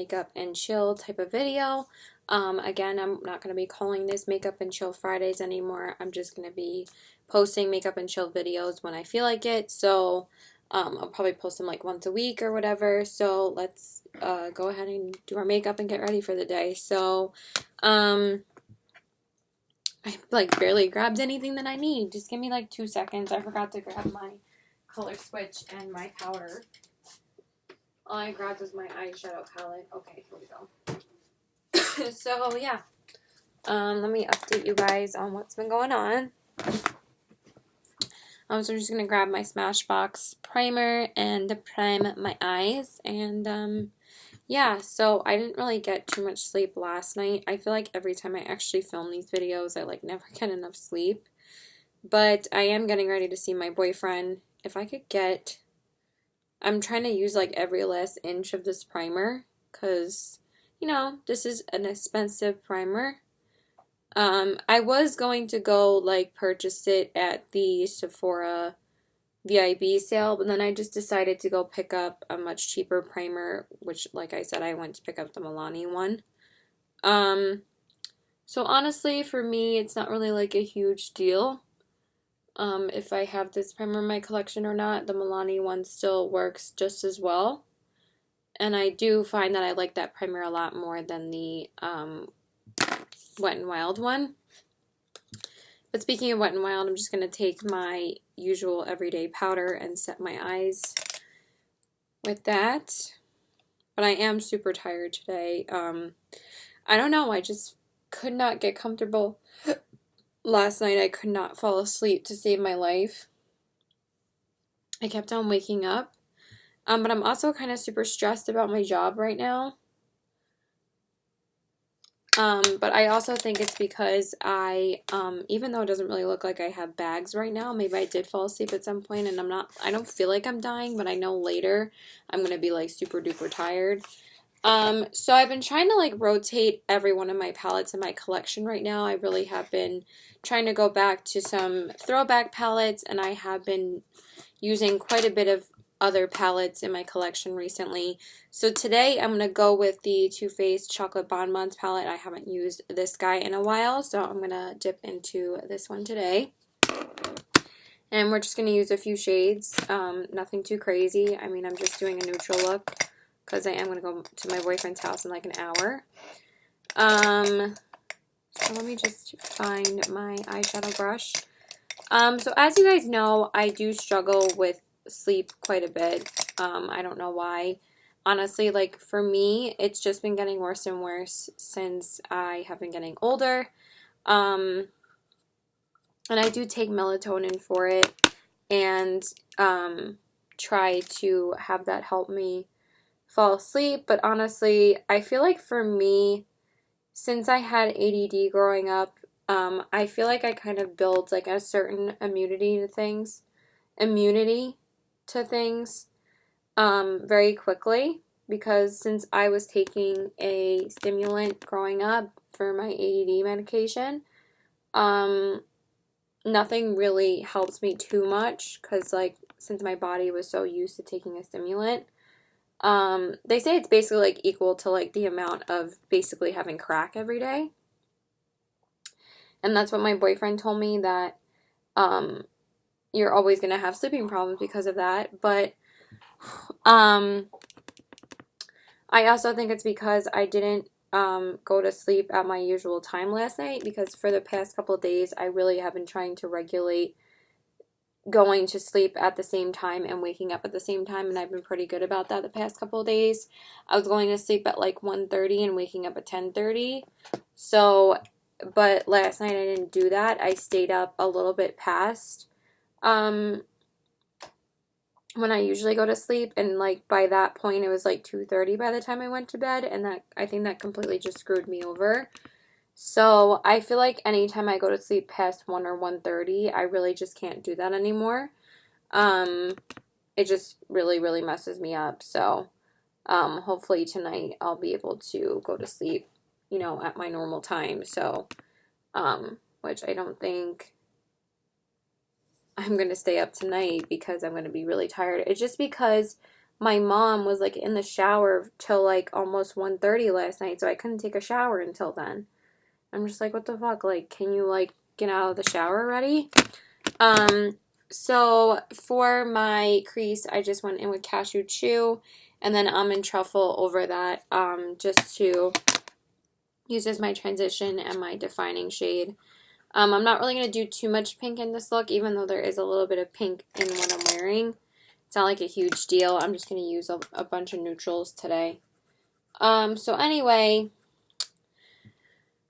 makeup and chill type of video. Again, I'm not going to be calling this Makeup and Chill Fridays anymore. I'm just going to be posting makeup and chill videos when I feel like it. So I'll probably post them like once a week or whatever. So let's go ahead and do our makeup and get ready for the day. So I like barely grabbed anything that I need. Just give me like 2 seconds. I forgot to grab my color switch and my powder. All I grabbed was my eyeshadow palette. Okay, here we go. So yeah, let me update you guys on what's been going on. So I'm just gonna grab my Smashbox primer and prime my eyes, and yeah. So I didn't really get too much sleep last night. I feel like every time I actually film these videos, I like never get enough sleep. But I am getting ready to see my boyfriend. If I could get, I'm trying to use like every last inch of this primer, because you know this is an expensive primer. I was going to go like purchase it at the Sephora VIB sale, but then I just decided to go pick up a much cheaper primer, which like I said, I went to pick up the Milani one. So honestly, for me, it's not really like a huge deal. If I have this primer in my collection or not, the Milani one still works just as well. And I do find that I like that primer a lot more than the Wet n Wild one. But speaking of Wet n Wild, I'm just going to take my usual everyday powder and set my eyes with that. But I am super tired today. I don't know, I just could not get comfortable. Last night I could not fall asleep to save my life. I kept on waking up. But I'm also kind of super stressed about my job right now. But I also think it's because even though it doesn't really look like I have bags right now, maybe I did fall asleep at some point and I don't feel like I'm dying, but I know later I'm going to be like super duper tired. So I've been trying to like rotate every one of my palettes in my collection right now. I really have been trying to go back to some throwback palettes, and I have been using quite a bit of other palettes in my collection recently. So today I'm going to go with the Too Faced Chocolate Bonbons palette. I haven't used this guy in a while, so I'm going to dip into this one today. And we're just going to use a few shades, nothing too crazy. I mean, I'm just doing a neutral look because I am going to go to my boyfriend's house in like an hour. So let me just find my eyeshadow brush. So as you guys know, I do struggle with sleep quite a bit. I don't know why. Honestly, like for me, it's just been getting worse and worse since I have been getting older. And I do take melatonin for it and try to have that help me fall asleep. But honestly, I feel like for me, since I had ADD growing up, I feel like I kind of build like a certain immunity to things very quickly, because since I was taking a stimulant growing up for my ADD medication, nothing really helps me too much, because like since my body was so used to taking a stimulant, they say it's basically like equal to like the amount of basically having crack every day. And that's what my boyfriend told me, that you're always going to have sleeping problems because of that. But I also think it's because I didn't go to sleep at my usual time last night, because for the past couple of days I really have been trying to regulate going to sleep at the same time and waking up at the same time, and I've been pretty good about that the past couple of days. I was going to sleep at like 1:30 and waking up at 10:30. So, but last night I didn't do that. I stayed up a little bit past when I usually go to sleep, and like by that point it was like 2:30 by the time I went to bed, and that I think that completely just screwed me over. So I feel like anytime I go to sleep past 1 or 1:30, I really just can't do that anymore. It just really, really messes me up. So hopefully tonight I'll be able to go to sleep, you know, at my normal time. So, which I don't think I'm going to stay up tonight, because I'm going to be really tired. It's just because my mom was like in the shower till like almost 1:30 last night, so I couldn't take a shower until then. I'm just like, what the fuck? Like, can you like get out of the shower already? So for my crease, I just went in with Cashew Chew and then Almond Truffle over that, just to use as my transition and my defining shade. I'm not really going to do too much pink in this look, even though there is a little bit of pink in what I'm wearing. It's not like a huge deal. I'm just going to use a bunch of neutrals today. So anyway,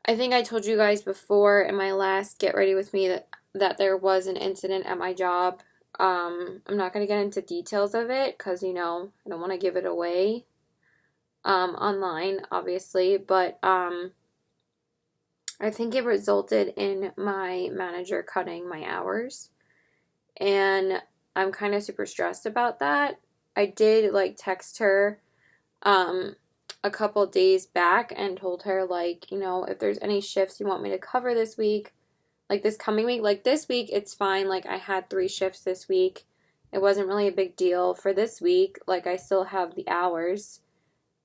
I think I told you guys before in my last Get Ready With Me that there was an incident at my job. I'm not going to get into details of it because, you know, I don't want to give it away online, obviously. But I think it resulted in my manager cutting my hours. And I'm kind of super stressed about that. I did, like, text her a couple days back and told her, like, you know, if there's any shifts you want me to cover this week, like this coming week, like this week, it's fine. Like, I had 3 shifts this week. It wasn't really a big deal. For this week, like, I still have the hours.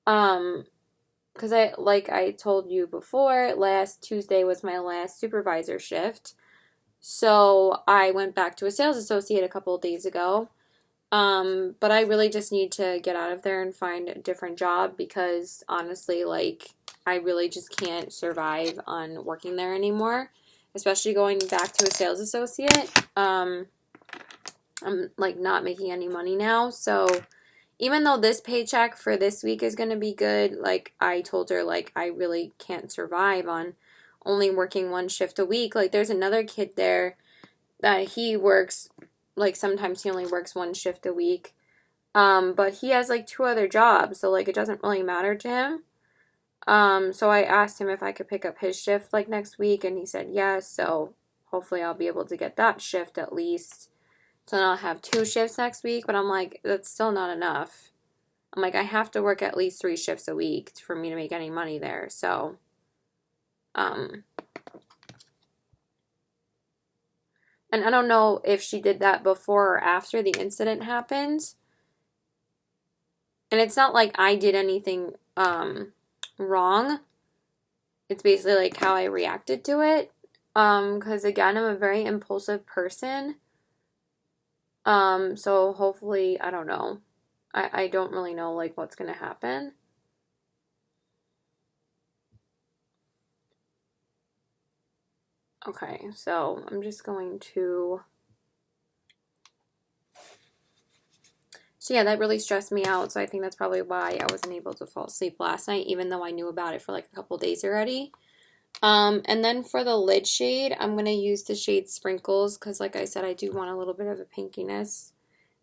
Because like I told you before, last Tuesday was my last supervisor shift. So I went back to a sales associate a couple of days ago. But I really just need to get out of there and find a different job because honestly, like, I really just can't survive on working there anymore, especially going back to a sales associate. I'm like not making any money now. So even though this paycheck for this week is going to be good, like I told her, like, I really can't survive on only working 1 shift a week. Like, there's another kid there that he works, like, sometimes he only works 1 shift a week. But he has like 2 other jobs, so like it doesn't really matter to him. So I asked him if I could pick up his shift like next week, and he said yes. So hopefully I'll be able to get that shift at least. So then I'll have 2 shifts next week, but I'm like, that's still not enough. I'm like, I have to work at least 3 shifts a week for me to make any money there. So, and I don't know if she did that before or after the incident happened. And it's not like I did anything wrong. It's basically like how I reacted to it. Because again, I'm a very impulsive person. So hopefully, I don't know. I don't really know like what's gonna happen. Okay, so I'm just going to. So yeah, that really stressed me out. So I think that's probably why I wasn't able to fall asleep last night, even though I knew about it for like a couple days already. And then for the lid shade, I'm going to use the shade Sprinkles because like I said, I do want a little bit of a pinkiness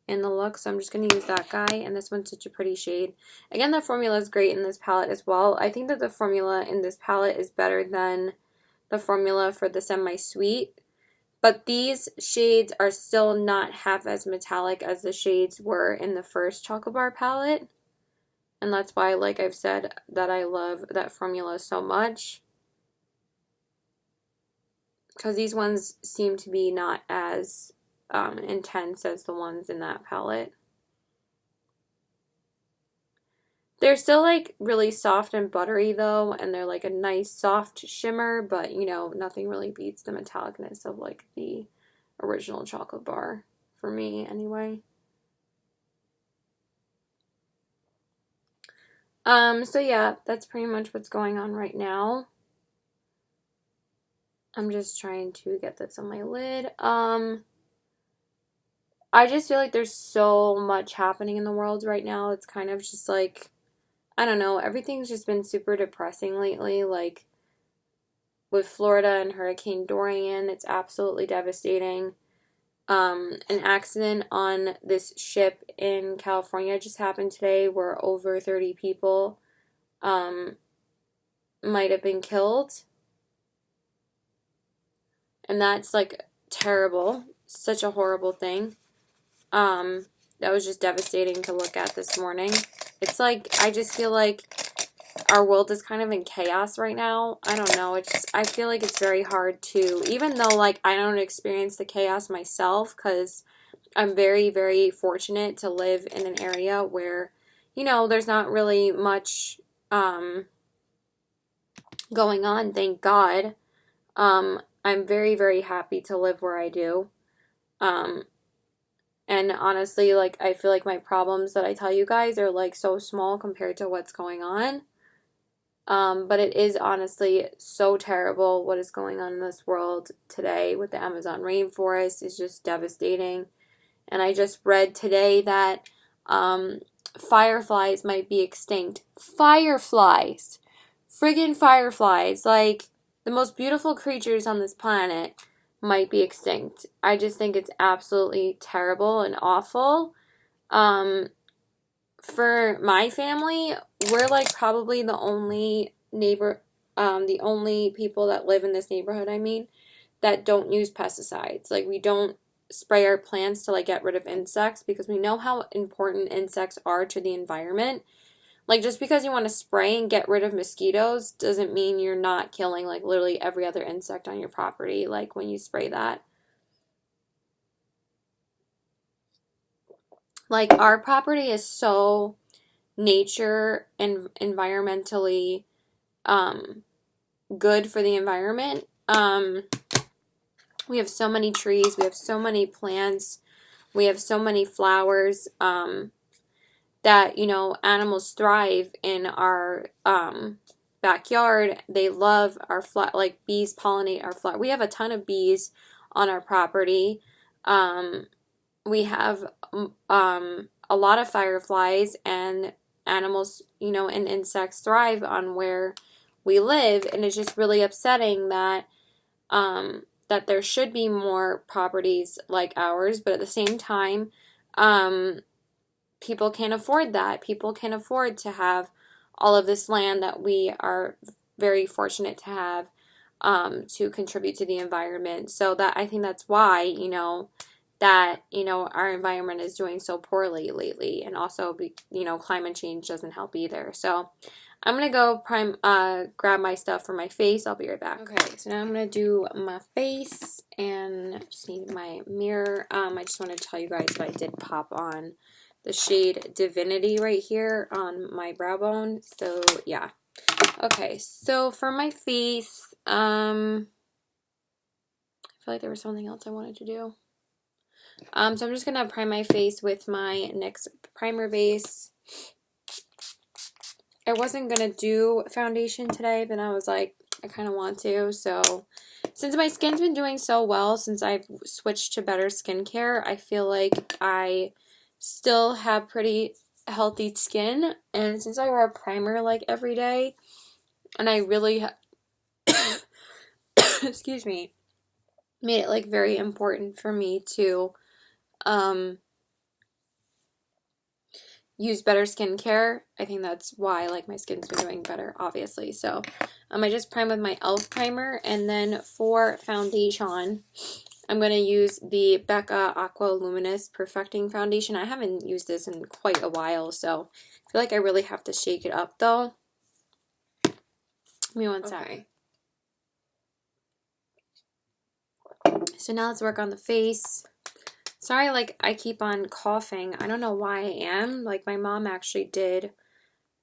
in the look. So I'm just going to use that guy. And this one's such a pretty shade. Again, the formula is great in this palette as well. I think that the formula in this palette is better than the formula for the Semi-Sweet. But these shades are still not half as metallic as the shades were in the first Chocolate Bar palette. And that's why, like I've said, that I love that formula so much. Because these ones seem to be not as intense as the ones in that palette. They're still like really soft and buttery though, and they're like a nice soft shimmer, but you know, nothing really beats the metallicness of like the original Chocolate Bar, for me anyway. So yeah, that's pretty much what's going on right now. I'm just trying to get this on my lid. I just feel like there's so much happening in the world right now. It's kind of just like, I don't know, everything's just been super depressing lately. Like with Florida and Hurricane Dorian, it's absolutely devastating. An accident on this ship in California just happened today where over 30 people might have been killed. And that's like terrible. Such a horrible thing. That was just devastating to look at this morning. It's like, I just feel like our world is kind of in chaos right now. I don't know. I feel like it's very hard to, even though like I don't experience the chaos myself, because I'm very, very fortunate to live in an area where, you know, there's not really much going on, thank God. I'm very, very happy to live where I do. Um, and honestly, like, I feel like my problems that I tell you guys are like so small compared to what's going on. But it is honestly so terrible what is going on in this world today with the Amazon rainforest is just devastating. And I just read today that fireflies might be extinct. Fireflies! Friggin' fireflies! Like, the most beautiful creatures on this planet might be extinct. I just think it's absolutely terrible and awful. For my family, we're like probably the only the only people that live in this neighborhood, I mean, that don't use pesticides. Like, we don't spray our plants to like get rid of insects because we know how important insects are to the environment. Like, just because you want to spray and get rid of mosquitoes doesn't mean you're not killing like literally every other insect on your property, like when you spray that. Like, our property is so nature and environmentally good for the environment. We have so many trees, we have so many plants, we have so many flowers that, you know, animals thrive in our backyard. They love our like bees pollinate our flower. We have a ton of bees on our property. We have a lot of fireflies, and animals, you know, and insects thrive on where we live, and it's just really upsetting that that there should be more properties like ours, but at the same time, people can't afford that. People can't afford to have all of this land that we are very fortunate to have to contribute to the environment. So that I think that's why, you know, that, you know, our environment is doing so poorly lately, and also, you know, climate change doesn't help either. So I'm gonna go grab my stuff for my face. I'll be right back. Okay, so now I'm gonna do my face, and I just need my mirror. I just want to tell you guys that I did pop on the shade Divinity right here on my brow bone. So yeah. Okay, so for my face, I feel like there was something else I wanted to do. So I'm just gonna prime my face with my NYX primer base. I wasn't gonna do foundation today, but I was like, I kind of want to. So since my skin's been doing so well since I've switched to better skincare, I feel like I still have pretty healthy skin. And since I wear a primer like every day, and I really, excuse me, made it like very important for me to use better skincare. I think that's why like my skin's been doing better, obviously. So I just prime with my e.l.f. primer, and then for foundation, I'm going to use the Becca Aqua Luminous Perfecting Foundation. I haven't used this in quite a while, so I feel like I really have to shake it up though. Give me one sec. So now let's work on the face. Sorry, like, I keep on coughing. I don't know why I am. Like, my mom actually did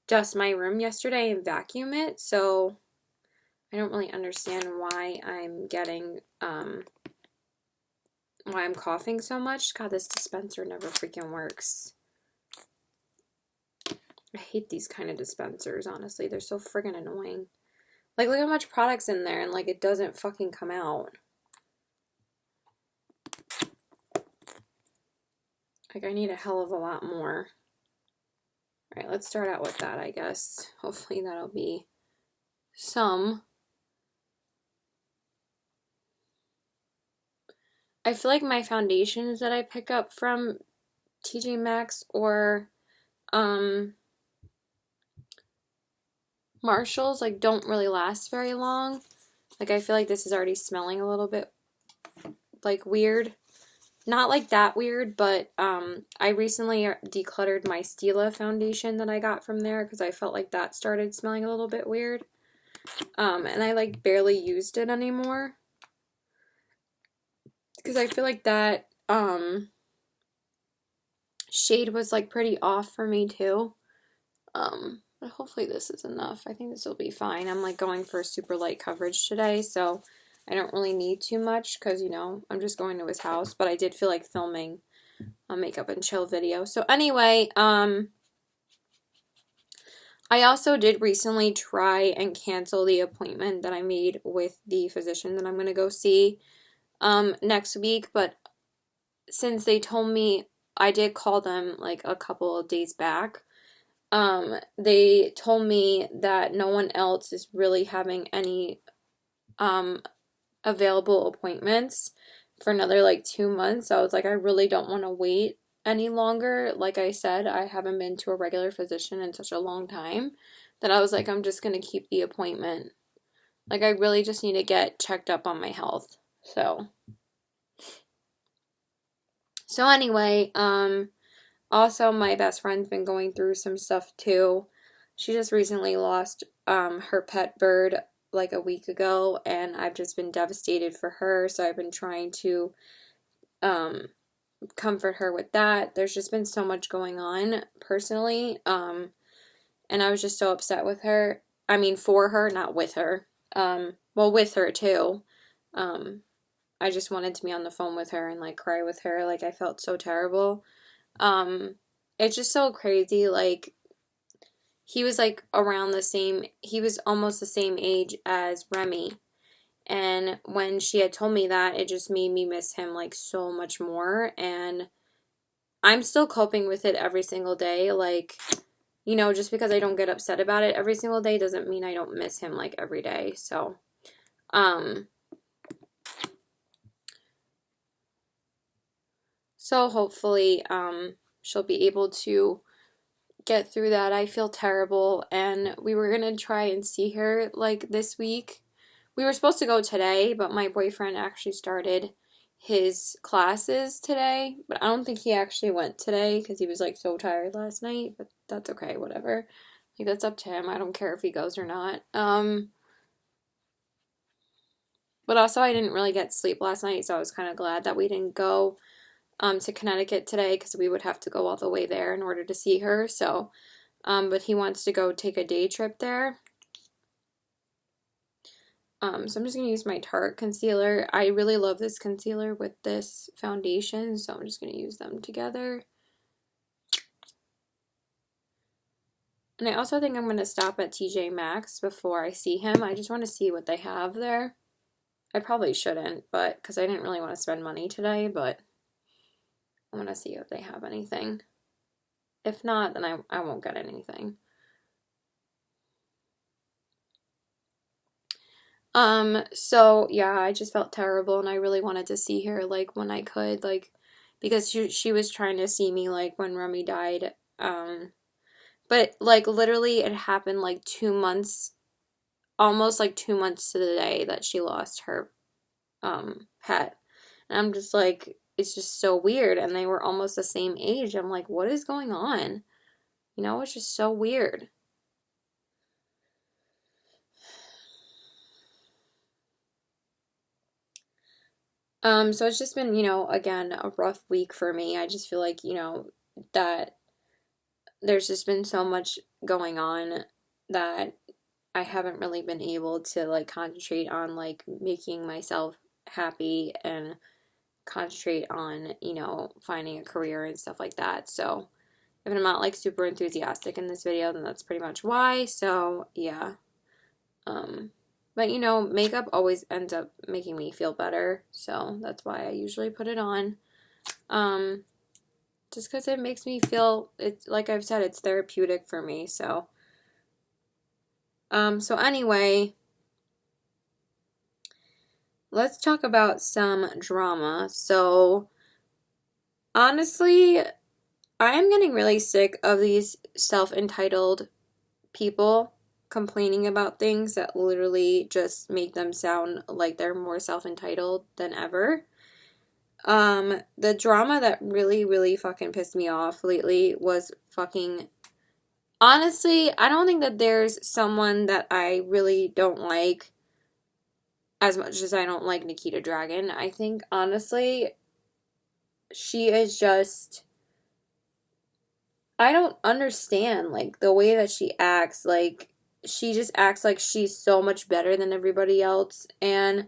dust my room yesterday and vacuum it, so I don't really understand why I'm getting, why I'm coughing so much. God, this dispenser never freaking works. I hate these kind of dispensers, honestly. They're so friggin' annoying. Like, look how much product's in there, and, like, it doesn't fucking come out. Like, I need a hell of a lot more. Alright, let's start out with that, I guess. Hopefully that'll be some. I feel like my foundations that I pick up from TJ Maxx or Marshalls, like, don't really last very long. Like, I feel like this is already smelling a little bit, like, weird. not like that weird, but I recently decluttered my Stila foundation that I got from there because I felt like that started smelling a little bit weird. And I like barely used it anymore because I feel like that shade was like pretty off for me too. But hopefully this is enough. I think this will be fine. I'm like going for super light coverage today, so I don't really need too much because, you know, I'm just going to his house, but I did feel like filming a makeup and chill video. So anyway, I also did recently try and cancel the appointment that I made with the physician that I'm going to go see next week, but since they told me, I did call them like a couple of days back. They told me that no one else is really having any available appointments for another like 2 months. So I was like, I really don't want to wait any longer. Like I said, I haven't been to a regular physician in such a long time that I was like, I'm just gonna keep the appointment. Like I really just need to get checked up on my health. So anyway, also my best friend's been going through some stuff too. She just recently lost her pet bird like a week ago, and I've just been devastated for her, so I've been trying to um comfort her with that. There's just been so much going on personally, and I was just so upset with her. I mean, for her, not with her. Well, with her too. Um, I just wanted to be on the phone with her and like cry with her. Like I felt so terrible. Um, it's just so crazy. Like he was like around the same. He was almost the same age as Remy. And when she had told me that, it just made me miss him like so much more. And I'm still coping with it every single day. Like, you know, just because I don't get upset about it every single day doesn't mean I don't miss him like every day. Um, so hopefully, she'll be able to get through that. I feel terrible, and we were gonna try and see her like this week. We were supposed to go today, but my boyfriend actually started his classes today, but I don't think he actually went today because he was like so tired last night, but that's okay, whatever. Like that's up to him. I don't care if he goes or not. But also I didn't really get sleep last night, so I was kind of glad that we didn't go to Connecticut today because we would have to go all the way there in order to see her. So, but he wants to go take a day trip there. So I'm just going to use my Tarte concealer. I really love this concealer with this foundation, so I'm just going to use them together. And I also think I'm going to stop at TJ Maxx before I see him. I just want to see what they have there. I probably shouldn't, but because I didn't really want to spend money today, but I want to see if they have anything. If not, then I won't get anything. So yeah, I just felt terrible and I really wanted to see her like when I could, like because she was trying to see me like when Remy died. But like literally it happened like 2 months, almost like 2 months to the day that she lost her pet. And I'm just like, it's just so weird. And they were almost the same age. I'm like, what is going on? You know, it's just so weird. So it's just been, you know, again, a rough week for me. I just feel like, you know, that there's just been so much going on that I haven't really been able to like concentrate on like making myself happy and concentrate on, you know, finding a career and stuff like that. So if I'm not like super enthusiastic in this video, then that's pretty much why. So yeah. Um, but you know, makeup always ends up making me feel better. So that's why I usually put it on. Um, just because it makes me feel, it's like I've said, it's therapeutic for me. So anyway, let's talk about some drama. So honestly, I am getting really sick of these self-entitled people complaining about things that literally just make them sound like they're more self-entitled than ever. The drama that really, really fucking pissed me off lately was fucking. Honestly, I don't think that there's someone that I really don't like as much as I don't like Nikita Dragon. I think, honestly, she is just. I don't understand, like, the way that she acts. Like, she just acts like she's so much better than everybody else. And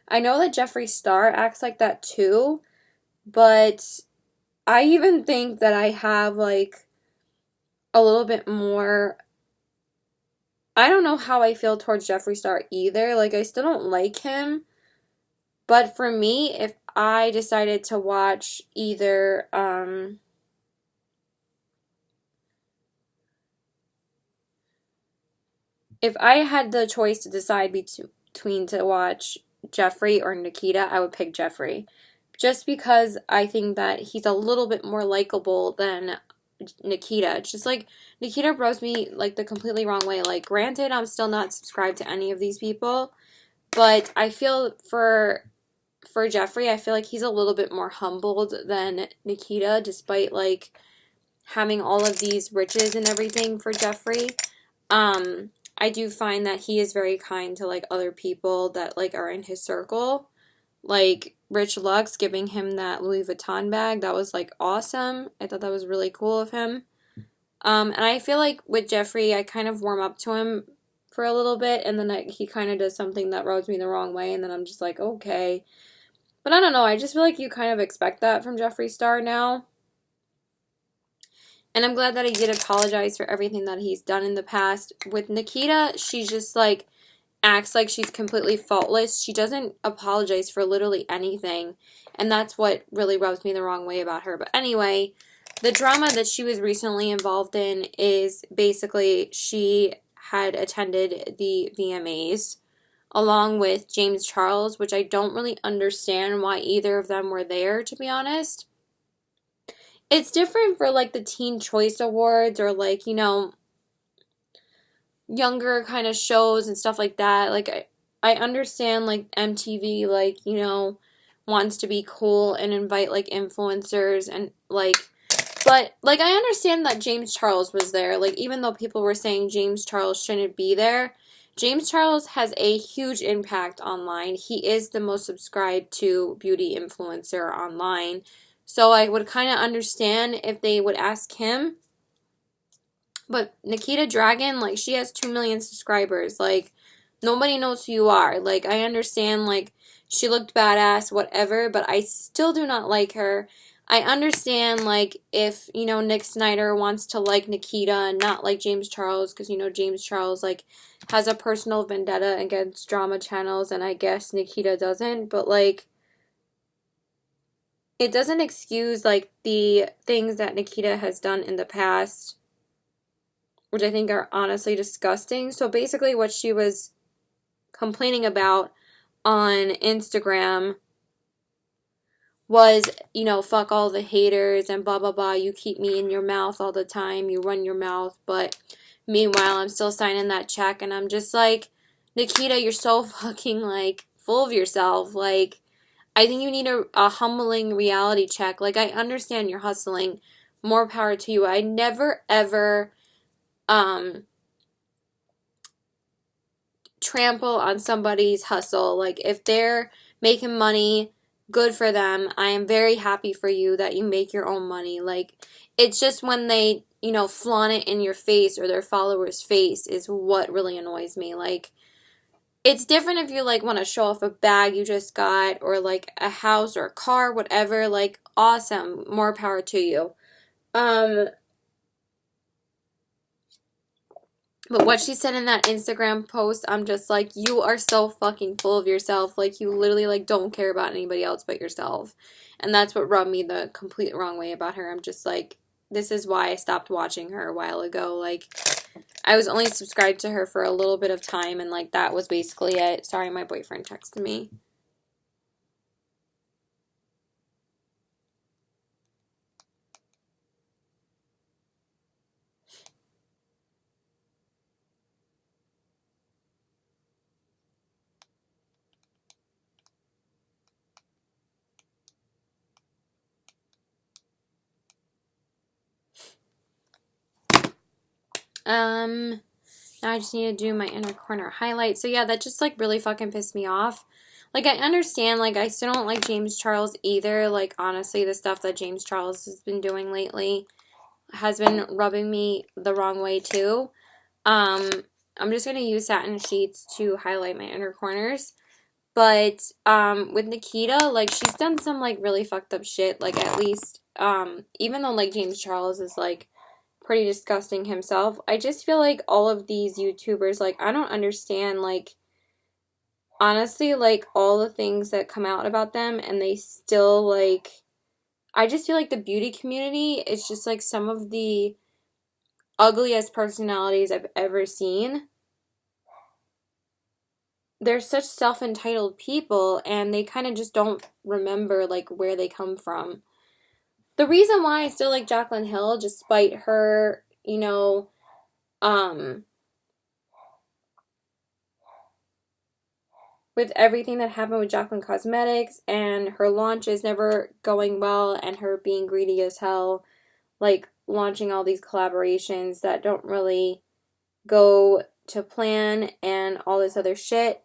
I know that Jeffree Star acts like that too, but I even think that I have, like, a little bit more. I don't know how I feel towards Jeffree Star either. Like, I still don't like him. But for me, if I decided to watch either, if I had the choice to decide between to watch Jeffree or Nikita, I would pick Jeffree. Just because I think that he's a little bit more likable than Nikita. It's just like Nikita rubs me like the completely wrong way. Like, granted, I'm still not subscribed to any of these people, but I feel for Jeffree, I feel like he's a little bit more humbled than Nikita, despite like having all of these riches and everything for Jeffree. I do find that he is very kind to like other people that like are in his circle. Like Rich Lux giving him that Louis Vuitton bag, that was like awesome. I thought that was really cool of him. And I feel like with Jeffree, I kind of warm up to him for a little bit, and then he kind of does something that rubs me the wrong way, and then I'm just like, okay. But I don't know, I just feel like you kind of expect that from Jeffree Star now. And I'm glad that he did apologize for everything that he's done in the past. With Nikita, she just like acts like she's completely faultless. She doesn't apologize for literally anything. And that's what really rubs me the wrong way about her. But anyway, the drama that she was recently involved in is basically she had attended the VMAs along with James Charles, which I don't really understand why either of them were there, to be honest. It's different for like the Teen Choice Awards or like, younger kind of shows and stuff like that. Like I understand like MTV like, wants to be cool and invite like influencers and like, but like I understand that James Charles was there. Like even though people were saying James Charles shouldn't be there, James Charles has a huge impact online. He is the most subscribed to beauty influencer online. So I would kind of understand if they would ask him. But Nikita Dragon, like, she has 2 million subscribers. Like, nobody knows who you are. Like, I understand, like, she looked badass, whatever, but I still do not like her. I understand, like, if, Nick Snyder wants to like Nikita and not like James Charles, because, James Charles, like, has a personal vendetta against drama channels, and I guess Nikita doesn't, but, like, it doesn't excuse, like, the things that Nikita has done in the past, which I think are honestly disgusting. So basically, what she was complaining about on Instagram was, fuck all the haters and blah, blah, blah. You keep me in your mouth all the time. You run your mouth. But meanwhile, I'm still signing that check. And I'm just like, Nikita, you're so fucking, like, full of yourself. Like, I think you need a humbling reality check. Like, I understand you're hustling. More power to you. I never, ever, trample on somebody's hustle. Like, if they're making money, good for them. I am very happy for you that you make your own money. Like, it's just when they, flaunt it in your face or their followers' face is what really annoys me. Like, it's different if you, like, want to show off a bag you just got or, like, a house or a car, whatever. Like, awesome. More power to you. But what she said in that Instagram post, I'm just like, you are so fucking full of yourself. Like, you literally, like, don't care about anybody else but yourself. And that's what rubbed me the complete wrong way about her. I'm just like, this is why I stopped watching her a while ago. Like, I was only subscribed to her for a little bit of time, and, like, that was basically it. Sorry, my boyfriend texted me. Now I just need to do my inner corner highlight. So yeah, that just like really fucking pissed me off. Like I understand, like I still don't like James Charles either. Like honestly, the stuff that James Charles has been doing lately has been rubbing me the wrong way too. I'm just gonna use satin sheets to highlight my inner corners. But with Nikita, like she's done some like really fucked up shit. Like at least even though like James Charles is like pretty disgusting himself, I just feel like all of these YouTubers, like I don't understand like honestly like all the things that come out about them, and they still like, I just feel like the beauty community is just like some of the ugliest personalities I've ever seen. They're such self-entitled people, and they kind of just don't remember like where they come from. The reason why I still like Jaclyn Hill, despite her, you know, with everything that happened with Jaclyn Cosmetics and her launches never going well and her being greedy as hell, like launching all these collaborations that don't really go to plan and all this other shit.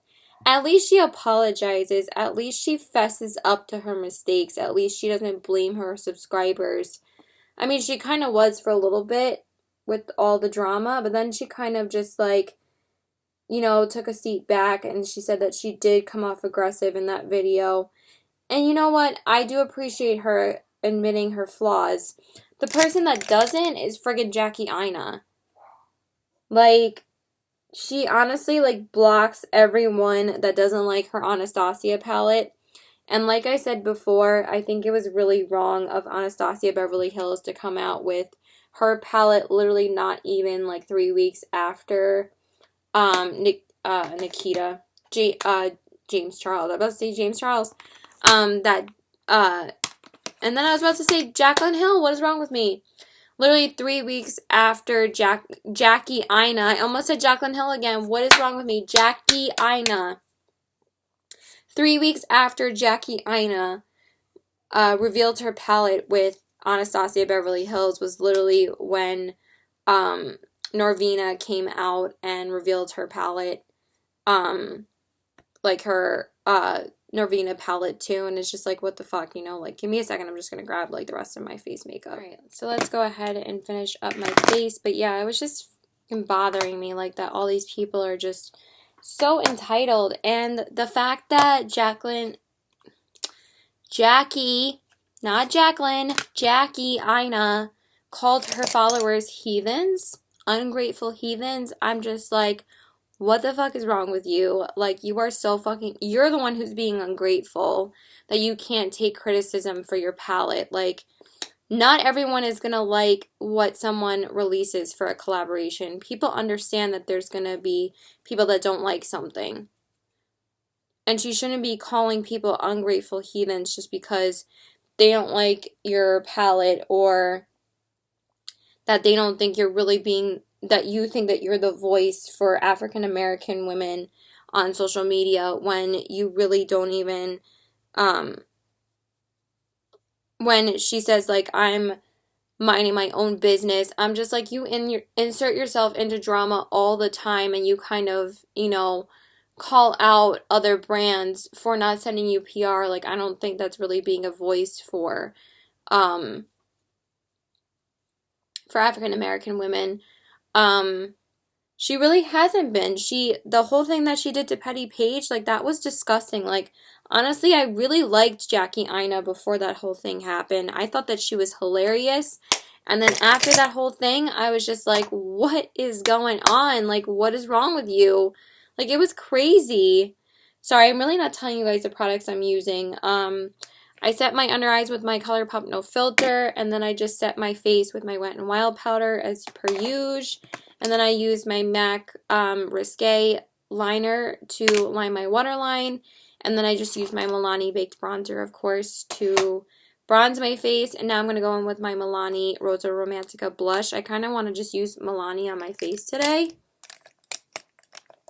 At least she apologizes. At least she fesses up to her mistakes. At least she doesn't blame her subscribers. I mean, she kind of was for a little bit with all the drama, but then she kind of just like, you know, took a seat back, and she said that she did come off aggressive in that video. And you know what? I do appreciate her admitting her flaws. The person that doesn't is friggin' Jackie Aina. Like, she honestly, like, blocks everyone that doesn't like her Anastasia palette. And like I said before, I think it was really wrong of Anastasia Beverly Hills to come out with her palette literally not even, like, 3 weeks after Nikita, James Charles. I was about to say James Charles. And then I was about to say Jaclyn Hill. What is wrong with me? Literally 3 weeks after Jackie Aina. I almost said Jaclyn Hill again. What is wrong with me? Jackie Aina. 3 weeks after Jackie Aina revealed her palette with Anastasia Beverly Hills was literally when Norvina came out and revealed her palette, like her Norvina palette too, and it's just like, what the fuck, you know, like, give me a second, I'm just gonna grab like the rest of my face makeup. Alright, so let's go ahead and finish up my face. But yeah, it was just bothering me like that all these people are just so entitled, and the fact that Jackie, not Jaclyn, Jackie Aina called her followers heathens, ungrateful heathens. I'm just like, what the fuck is wrong with you? Like, you are so fucking, you're the one who's being ungrateful that you can't take criticism for your palette. Like, not everyone is gonna like what someone releases for a collaboration. People understand that there's gonna be people that don't like something. And she shouldn't be calling people ungrateful heathens just because they don't like your palette, or that they don't think you're really being, that you think that you're the voice for African American women on social media, when you really don't even, when she says like, I'm minding my own business, I'm just like, you insert yourself into drama all the time, and you kind of, you know, call out other brands for not sending you PR. Like, I don't think that's really being a voice for African American women. She really hasn't been. The whole thing that she did to Petty Page, like, that was disgusting. Like, honestly, I really liked Jackie Aina before that whole thing happened. I thought that she was hilarious. And then after that whole thing, I was just like, what is going on? Like, what is wrong with you? Like, it was crazy. Sorry, I'm really not telling you guys the products I'm using. I set my under eyes with my ColourPop No Filter, and then I just set my face with my Wet n Wild powder as per usual. And then I use my MAC Risque liner to line my waterline. And then I just use my Milani Baked Bronzer, of course, to bronze my face. And now I'm going to go in with my Milani Rosa Romantica blush. I kind of want to just use Milani on my face today.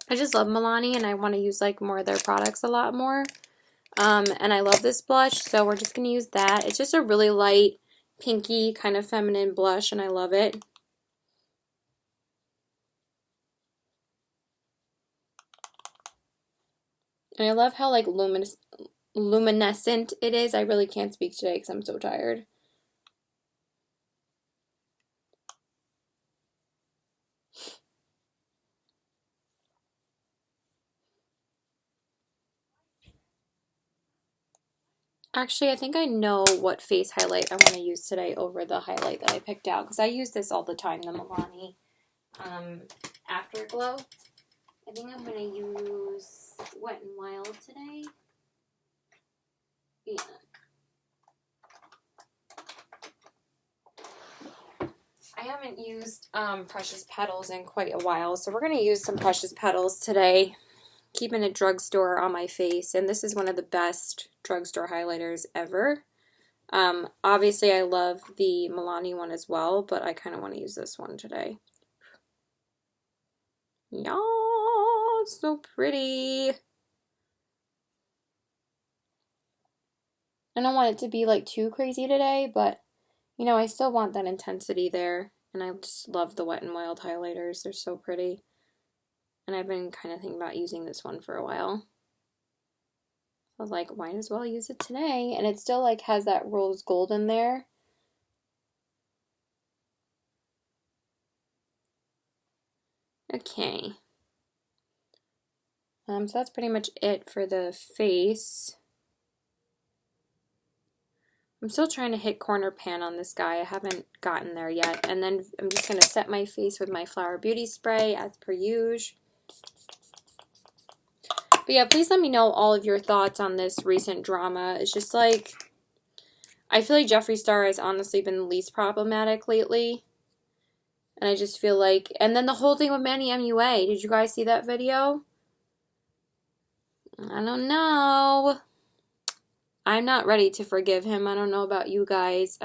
I just love Milani, and I want to use like more of their products a lot more. And I love this blush, so we're just going to use that. It's just a really light, pinky, kind of feminine blush, and I love it. And I love how like luminescent it is. I really can't speak today because I'm so tired. Actually, I think I know what face highlight I want to use today over the highlight that I picked out because I use this all the time, the Milani Afterglow. I think I'm going to use Wet n Wild today. Yeah. I haven't used Precious Petals in quite a while, so we're going to use some Precious Petals today. Keeping a drugstore on my face, and this is one of the best drugstore highlighters ever. Obviously I love the Milani one as well, but I kind of want to use this one today. Yeah, so pretty. I don't want it to be like too crazy today, but you know, I still want that intensity there, and I just love the Wet n Wild highlighters. They're so pretty. And I've been kind of thinking about using this one for a while. I was like, might as well use it today. And it still like has that rose gold in there. Okay. So that's pretty much it for the face. I'm still trying to hit corner pan on this guy. I haven't gotten there yet. And then I'm just going to set my face with my Flower Beauty spray as per usual. But yeah, please let me know all of your thoughts on this recent drama. It's just like, I feel like Jeffree Star has honestly been the least problematic lately. And I just feel like, and then the whole thing with Manny MUA. Did you guys see that video? I don't know. I'm not ready to forgive him. I don't know about you guys.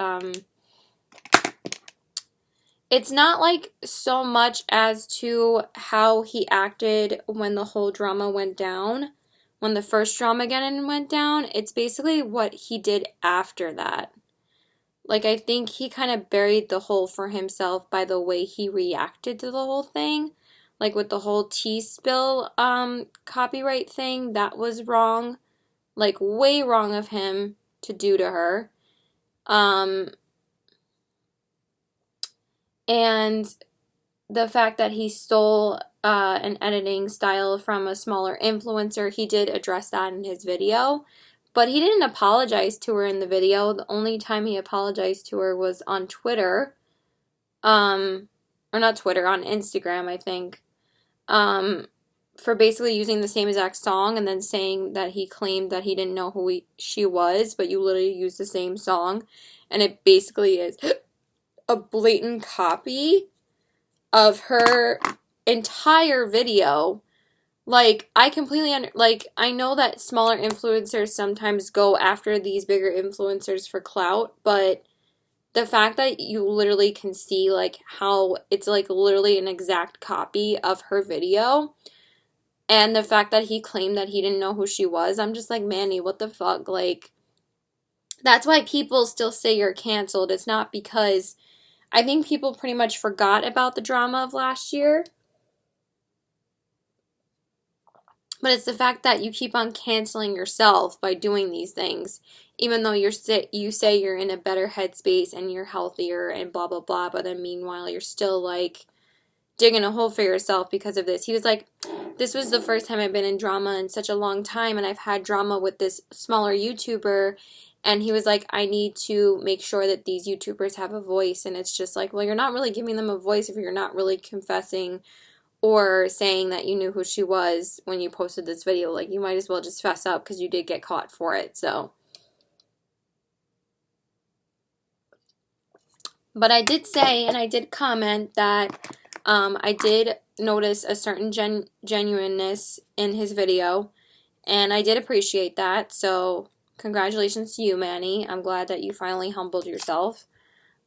It's not like so much as to how he acted when the whole drama went down, when the first drama again went down. It's basically what he did after that. Like, I think he kind of buried the hole for himself by the way he reacted to the whole thing. Like with the whole tea spill copyright thing, that was wrong. Like, way wrong of him to do to her. And the fact that he stole an editing style from a smaller influencer, he did address that in his video. But he didn't apologize to her in the video. The only time he apologized to her was on Twitter. Or not Twitter, on Instagram, I think. For basically using the same exact song and then saying that he claimed that he didn't know who she was, but you literally used the same song. And it basically is a blatant copy of her entire video. Like, I completely like, I know that smaller influencers sometimes go after these bigger influencers for clout, but the fact that you literally can see like how it's like literally an exact copy of her video, and the fact that he claimed that he didn't know who she was, I'm just like, Manny, what the fuck? Like, that's why people still say you're canceled. It's not because I think people pretty much forgot about the drama of last year. But it's the fact that you keep on canceling yourself by doing these things, even though you say you're in a better headspace and you're healthier and blah, blah, blah. But then meanwhile, you're still like digging a hole for yourself because of this. He was like, this was the first time I've been in drama in such a long time, and I've had drama with this smaller YouTuber. And he was like, I need to make sure that these YouTubers have a voice. And it's just like, well, you're not really giving them a voice if you're not really confessing or saying that you knew who she was when you posted this video. Like, you might as well just fess up because you did get caught for it. So, but I did say, and I did comment that I did notice a certain genuineness in his video, and I did appreciate that. So congratulations to you, Manny. I'm glad that you finally humbled yourself.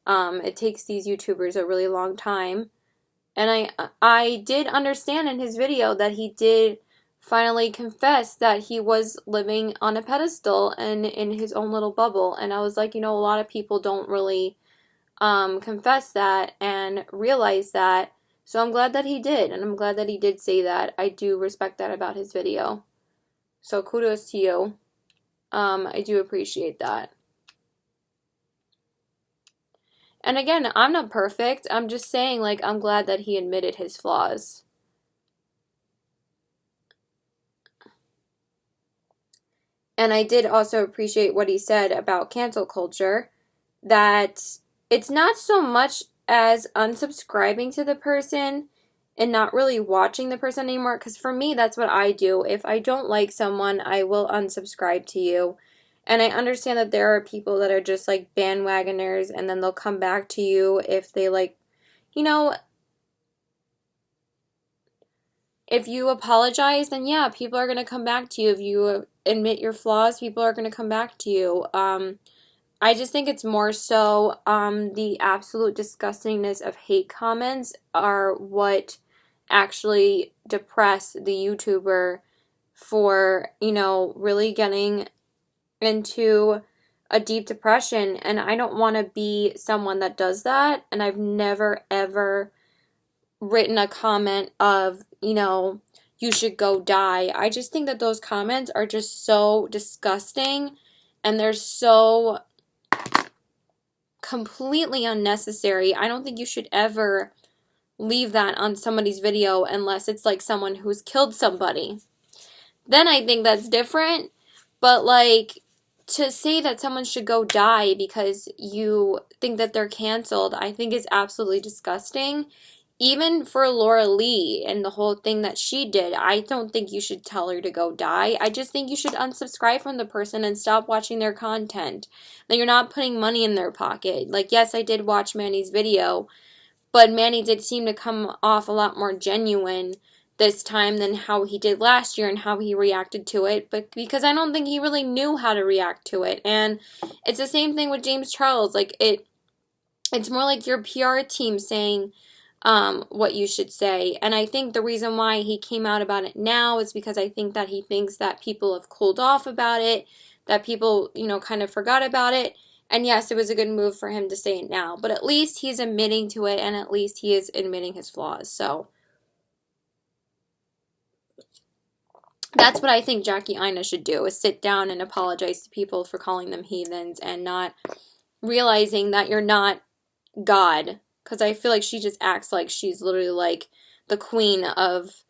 It takes these YouTubers a really long time. And I did understand in his video that he did finally confess that he was living on a pedestal and in his own little bubble. And I was like, you know, a lot of people don't really confess that and realize that. So I'm glad that he did, and I'm glad that he did say that. I do respect that about his video. So kudos to you. I do appreciate that. And again, I'm not perfect. I'm just saying, like, I'm glad that he admitted his flaws. And I did also appreciate what he said about cancel culture, that it's not so much as unsubscribing to the person and not really watching the person anymore. Because for me, that's what I do. If I don't like someone, I will unsubscribe to you. And I understand that there are people that are just like bandwagoners and then they'll come back to you if they like, you know, if you apologize, then yeah, people are going to come back to you. If you admit your flaws, people are going to come back to you. I just think it's more so the absolute disgustingness of hate comments are what actually depress the YouTuber for, you know, really getting into a deep depression. And I don't want to be someone that does that. And I've never, ever written a comment of, you know, you should go die. I just think that those comments are just so disgusting and they're so completely unnecessary. I don't think you should ever leave that on somebody's video unless it's like someone who's killed somebody. Then I think that's different. But like to say that someone should go die because you think that they're canceled, I think is absolutely disgusting. Even for Laura Lee and the whole thing that she did, I don't think you should tell her to go die. I just think you should unsubscribe from the person and stop watching their content. That you're not putting money in their pocket. Like, yes, I did watch Manny's video, but Manny did seem to come off a lot more genuine this time than how he did last year and how he reacted to it, but because I don't think he really knew how to react to it. And it's the same thing with James Charles. Like it's more like your PR team saying what you should say. And I think the reason why he came out about it now is because I think that he thinks that people have cooled off about it, that people, you know, kind of forgot about it. And yes, it was a good move for him to say it now, but at least he's admitting to it and at least he is admitting his flaws. So that's what I think Jackie Aina should do, is sit down and apologize to people for calling them heathens and not realizing that you're not God. Because I feel like she just acts like she's literally like the queen of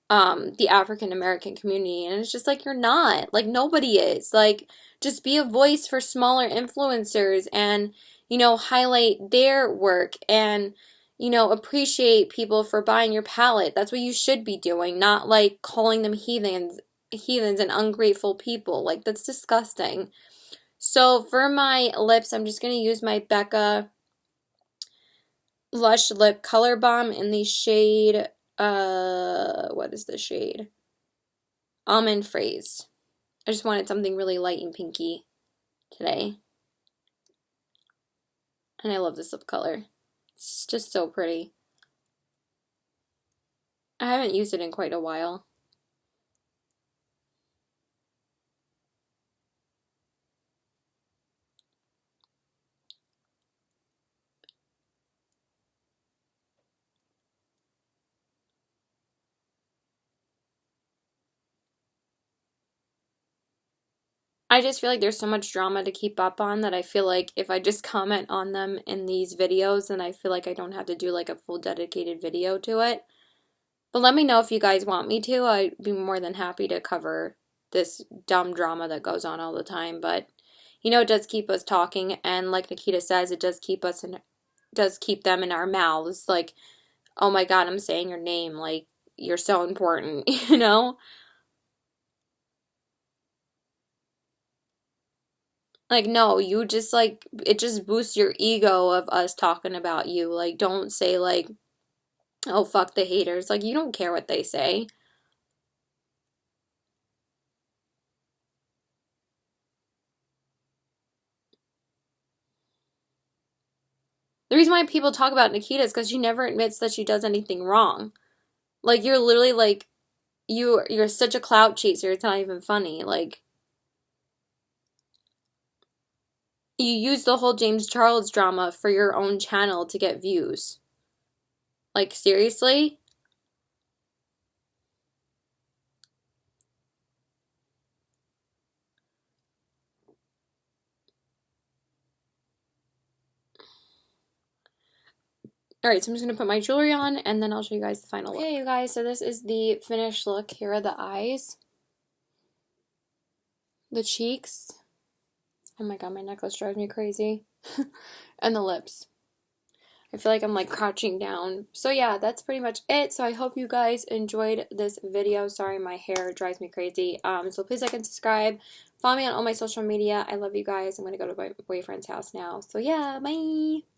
the African American community. And it's just like, you're not. Like, nobody is. Like, just be a voice for smaller influencers and, you know, highlight their work and, you know, appreciate people for buying your palette. That's what you should be doing, not like calling them heathens and ungrateful people. Like, that's disgusting. So for my lips, I'm just going to use my Becca Lush Lip Color Balm in the shade, what is the shade? Almond Phrase. I just wanted something really light and pinky today. And I love this lip color. It's just so pretty. I haven't used it in quite a while. I just feel like there's so much drama to keep up on that I feel like if I just comment on them in these videos, then I feel like I don't have to do like a full dedicated video to it. But let me know if you guys want me to. I'd be more than happy to cover this dumb drama that goes on all the time. But you know, it does keep us talking, and like Nikita says, it does keep them in our mouths. Like, oh my God, I'm saying your name. Like, you're so important, you know? Like, no, you just like, it just boosts your ego of us talking about you. Like, don't say, like, oh, fuck the haters. Like, you don't care what they say. The reason why people talk about Nikita is because she never admits that she does anything wrong. Like, you're literally like, you're such a clout chaser, it's not even funny. Like, you use the whole James Charles drama for your own channel to get views. Like, seriously? Alright, so I'm just going to put my jewelry on, and then I'll show you guys the final look. Okay, you guys, so this is the finished look. Here are the eyes. The cheeks. Oh my god, my necklace drives me crazy. And the lips. I feel like I'm like crouching down. So yeah, that's pretty much it. So I hope you guys enjoyed this video. Sorry, my hair drives me crazy. So please like and subscribe. Follow me on all my social media. I love you guys. I'm gonna go to my boyfriend's house now. So yeah, bye.